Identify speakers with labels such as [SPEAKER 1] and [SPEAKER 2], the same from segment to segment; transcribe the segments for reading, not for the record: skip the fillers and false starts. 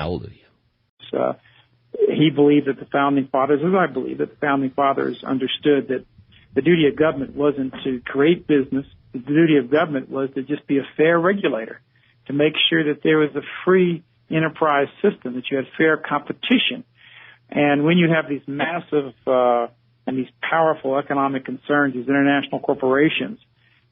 [SPEAKER 1] Hallelujah.
[SPEAKER 2] He believed that the Founding Fathers, as I believe, that the Founding Fathers understood that the duty of government wasn't to create business. The duty of government was to just be a fair regulator, to make sure that there was a free enterprise system, that you had fair competition. And when you have these massive and these powerful economic concerns, these international corporations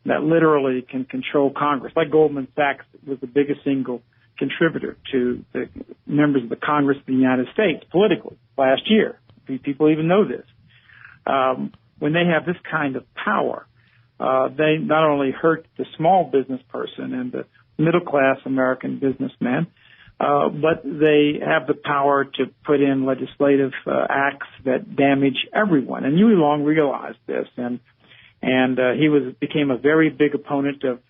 [SPEAKER 2] that literally can control Congress, like Goldman Sachs was the biggest single contributor to the members of the Congress of the United States politically last year. People even know this. When they have this kind of power, they not only hurt the small business person and the middle-class American businessman, but they have the power to put in legislative acts that damage everyone. And Huey Long realized this, and he became a very big opponent of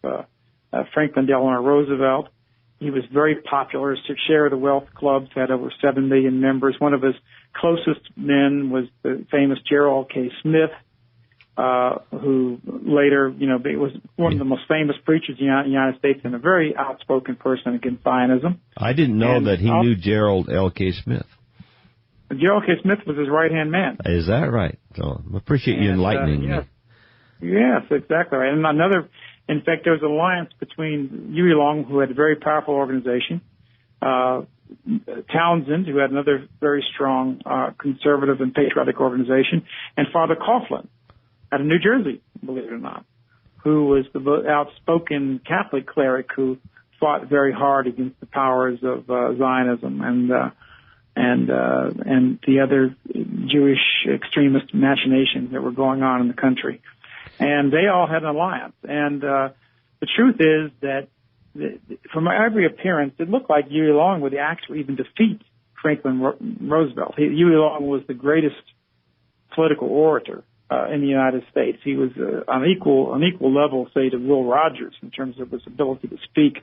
[SPEAKER 2] Franklin Delano Roosevelt. He was very popular. His share of the wealth clubs had over 7 million members. One of his closest men was the famous Gerald K. Smith, who later, was one of the most famous preachers in the United States and a very outspoken person against Zionism.
[SPEAKER 1] I didn't know that he knew Gerald L. K. Smith.
[SPEAKER 2] Gerald K. Smith was his right-hand man.
[SPEAKER 1] Is that right? So I appreciate you enlightening me.
[SPEAKER 2] Yes, exactly right. And in fact, there was an alliance between Huey Long, who had a very powerful organization, Townsend, who had another very strong conservative and patriotic organization, and Father Coughlin out of New Jersey, believe it or not, who was the outspoken Catholic cleric who fought very hard against the powers of Zionism and the other Jewish extremist machinations that were going on in the country. And they all had an alliance. And the truth is that from every appearance, it looked like Huey Long would actually even defeat Franklin Roosevelt. Huey Long was the greatest political orator in the United States. He was on equal level, say, to Will Rogers in terms of his ability to speak.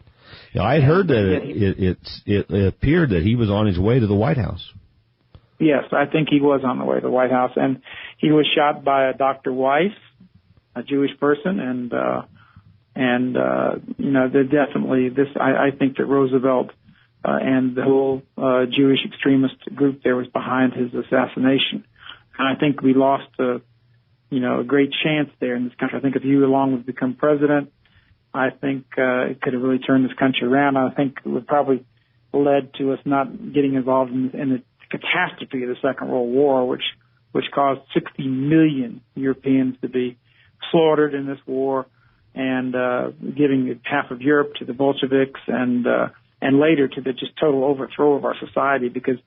[SPEAKER 1] Yeah, I had heard that it appeared that he was on his way to the White House.
[SPEAKER 2] Yes, I think he was on the way to the White House, and he was shot by a Dr. Weiss, a Jewish person, and they're definitely this. I think that Roosevelt and the whole Jewish extremist group there was behind his assassination, and I think we lost a great chance there in this country. I think if Huey Long would become president, I think it could have really turned this country around. I think it would probably led to us not getting involved in the catastrophe of the Second World War, which caused 60 million Europeans to be slaughtered in this war, and giving half of Europe to the Bolsheviks, and later to the just total overthrow of our society. Because,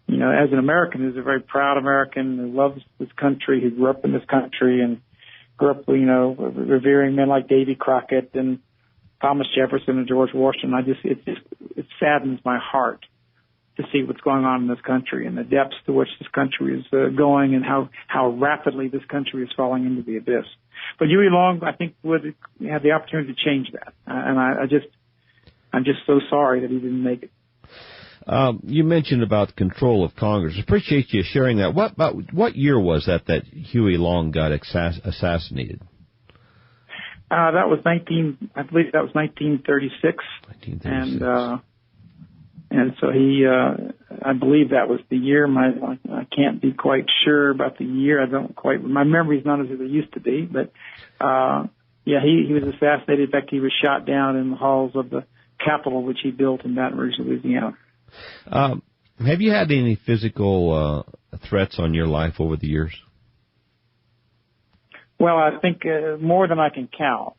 [SPEAKER 2] as an American, who's a very proud American who loves this country, who grew up in this country and grew up, revering men like Davy Crockett and Thomas Jefferson and George Washington, it saddens my heart to see what's going on in this country and the depths to which this country is going, and how rapidly this country is falling into the abyss. But Huey Long, I think, would have the opportunity to change that, and I'm just so sorry that he didn't make it.
[SPEAKER 1] You mentioned about control of Congress. Appreciate you sharing that. What year was that Huey Long got assassinated?
[SPEAKER 2] That was 1936.
[SPEAKER 1] 1936.
[SPEAKER 2] And so I believe that was the year. I can't be quite sure about the year. My memory's not as it used to be, but, he was assassinated. In fact, he was shot down in the halls of the Capitol, which he built in Baton Rouge, Louisiana.
[SPEAKER 1] Have you had any physical threats on your life over the years?
[SPEAKER 2] Well, I think more than I can count.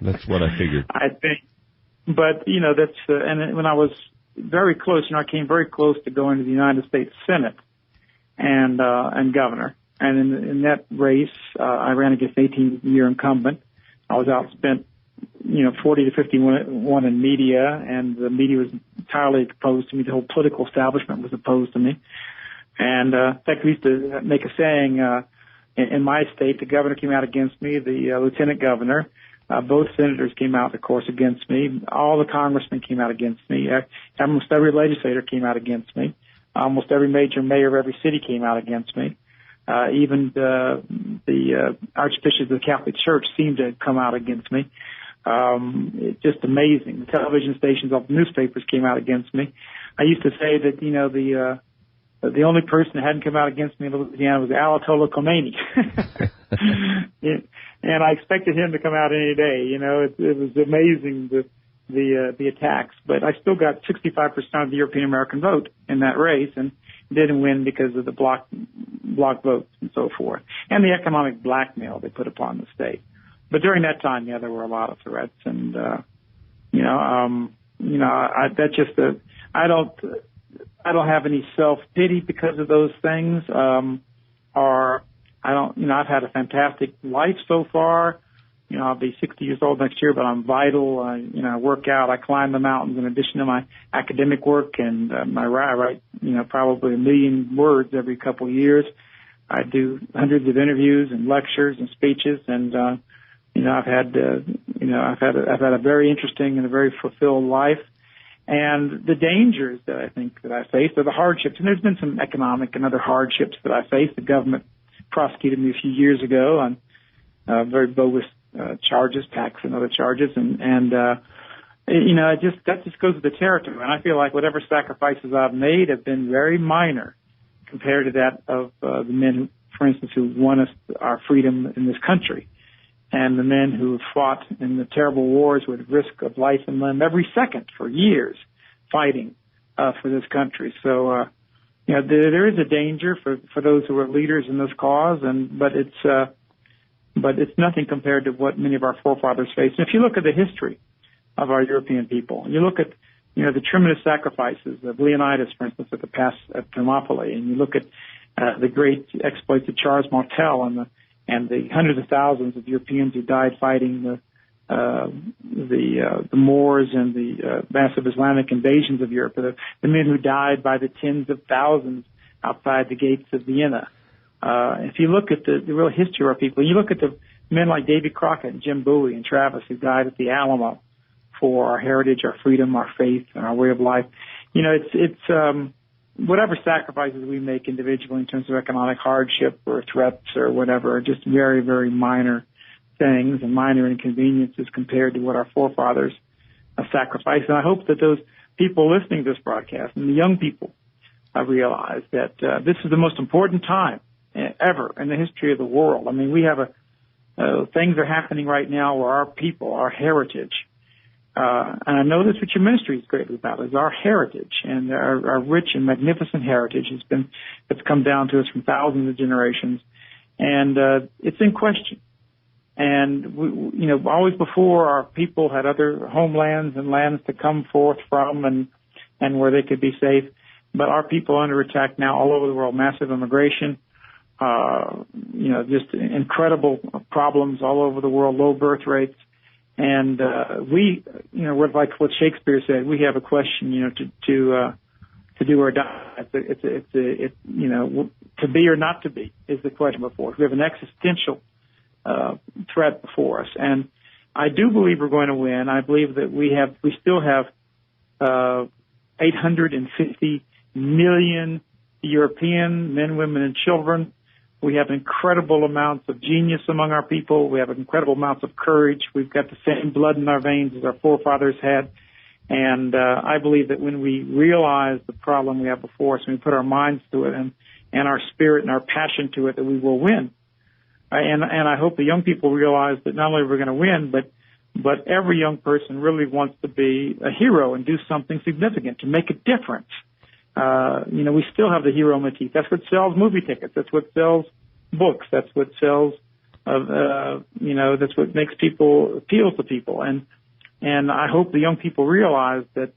[SPEAKER 1] That's what I figured.
[SPEAKER 2] I think, but that's and when I was very close, I came very close to going to the United States Senate and governor, and in that race, I ran against an 18-year incumbent. I was outspent, 40 to 51 in media, and the media was entirely opposed to me. The whole political establishment was opposed to me. And in fact, we used to make a saying in my state: the governor came out against me, the lieutenant governor, both senators came out, of course, against me. All the congressmen came out against me. Almost every legislator came out against me. Almost every major mayor of every city came out against me. Even the archbishops of the Catholic Church seemed to come out against me. It's just amazing. The television stations, all the newspapers came out against me. I used to say that, the only person that hadn't come out against me in Louisiana was Ayatollah Khomeini. And I expected him to come out any day. It was amazing, the attacks. But I still got 65% of the European American vote in that race, and didn't win because of the block votes and so forth, and the economic blackmail they put upon the state. But during that time, there were a lot of threats, and I don't have any self-pity because of those things, I've had a fantastic life so far. I'll be 60 years old next year, but I'm vital. I work out, I climb the mountains in addition to my academic work, and I write, probably 1 million words every couple of years. I do hundreds of interviews and lectures and speeches, and I've had a very interesting and a very fulfilled life. And the dangers that I think that I faced are the hardships. And there's been some economic and other hardships that I faced. The government prosecuted me a few years ago on very bogus charges, tax and other charges. That just goes with the territory. And I feel like whatever sacrifices I've made have been very minor compared to that of the men, for instance, who won us our freedom in this country, and the men who have fought in the terrible wars with risk of life and limb every second for years fighting for this country. So, there is a danger for those who are leaders in this cause, but it's nothing compared to what many of our forefathers faced. And if you look at the history of our European people, you look at, the tremendous sacrifices of Leonidas, for instance, at the pass at Thermopylae, and you look at the great exploits of Charles Martel and the hundreds of thousands of Europeans who died fighting the Moors and the massive Islamic invasions of Europe, the men who died by the tens of thousands outside the gates of Vienna. If you look at the real history of our people, you look at the men like Davy Crockett and Jim Bowie and Travis who died at the Alamo for our heritage, our freedom, our faith, and our way of life. It's whatever sacrifices we make individually in terms of economic hardship or threats or whatever are just very, very minor things and minor inconveniences compared to what our forefathers sacrificed. And I hope that those people listening to this broadcast and the young people realize that this is the most important time ever in the history of the world. I mean, we have things are happening right now where our people, our heritage, and I know that's what your ministry is greatly about, is our heritage, and our rich and magnificent heritage it's come down to us from thousands of generations, and it's in question. And always before, our people had other homelands and lands to come forth from, and where they could be safe. But our people are under attack now all over the world. Massive immigration, just incredible problems all over the world. Low birth rates. And we're like what Shakespeare said. We have a question, to do or die. It's to be or not to be is the question before us. We have an existential threat before us, and I do believe we're going to win. I believe that we still have 850 million European men, women, and children. We have incredible amounts of genius among our people. We have incredible amounts of courage. We've got the same blood in our veins as our forefathers had. And I believe that when we realize the problem we have before us, and we put our minds to it and our spirit and our passion to it, that we will win. And I hope the young people realize that not only are we going to win, but every young person really wants to be a hero and do something significant to make a difference. We still have the hero motif. That's what sells movie tickets. That's what sells books. That's what sells, that's what makes people appeal to people. And I hope the young people realize that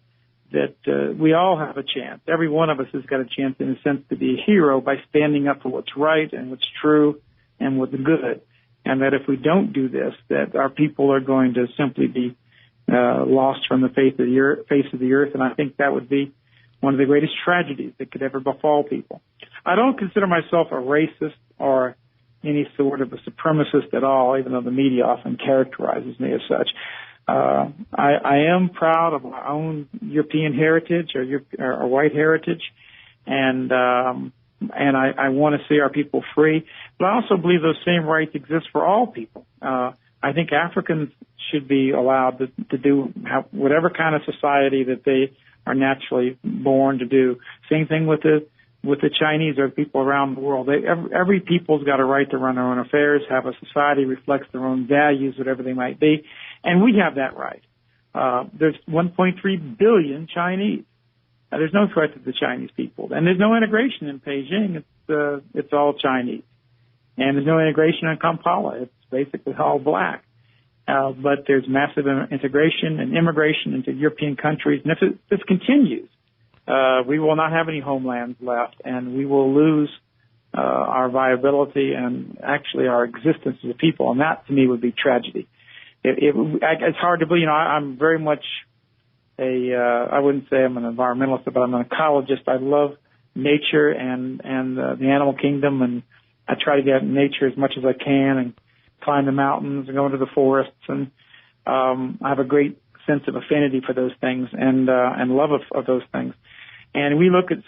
[SPEAKER 2] we all have a chance. Every one of us has got a chance, in a sense, to be a hero by standing up for what's right and what's true and what's good. And that if we don't do this, that our people are going to simply be lost from the face of the earth. And I think that would be one of the greatest tragedies that could ever befall people. I don't consider myself a racist or any sort of a supremacist at all, even though the media often characterizes me as such. I am proud of my own European heritage or white heritage, and I want to see our people free. But I also believe those same rights exist for all people. I think Africans should be allowed to do whatever kind of society that they are naturally born to do. Same thing with the Chinese or people around the world. Every people's got a right to run their own affairs, have a society reflects their own values, whatever they might be, and we have that right. There's 1.3 billion Chinese. There's no threat to the Chinese people, and there's no integration in Beijing. It's all Chinese, and there's no integration in Kampala. It's basically all black. But there's massive integration and immigration into European countries, and if this continues, we will not have any homelands left, and we will lose our viability and actually our existence as a people, and that to me would be tragedy. It's hard to believe. I'm very much I wouldn't say I'm an environmentalist, but I'm an ecologist. I love nature and the animal kingdom, and I try to get out in nature as much as I can and climb the mountains and go into the forests, and I have a great sense of affinity for those things and love of those things. And we look at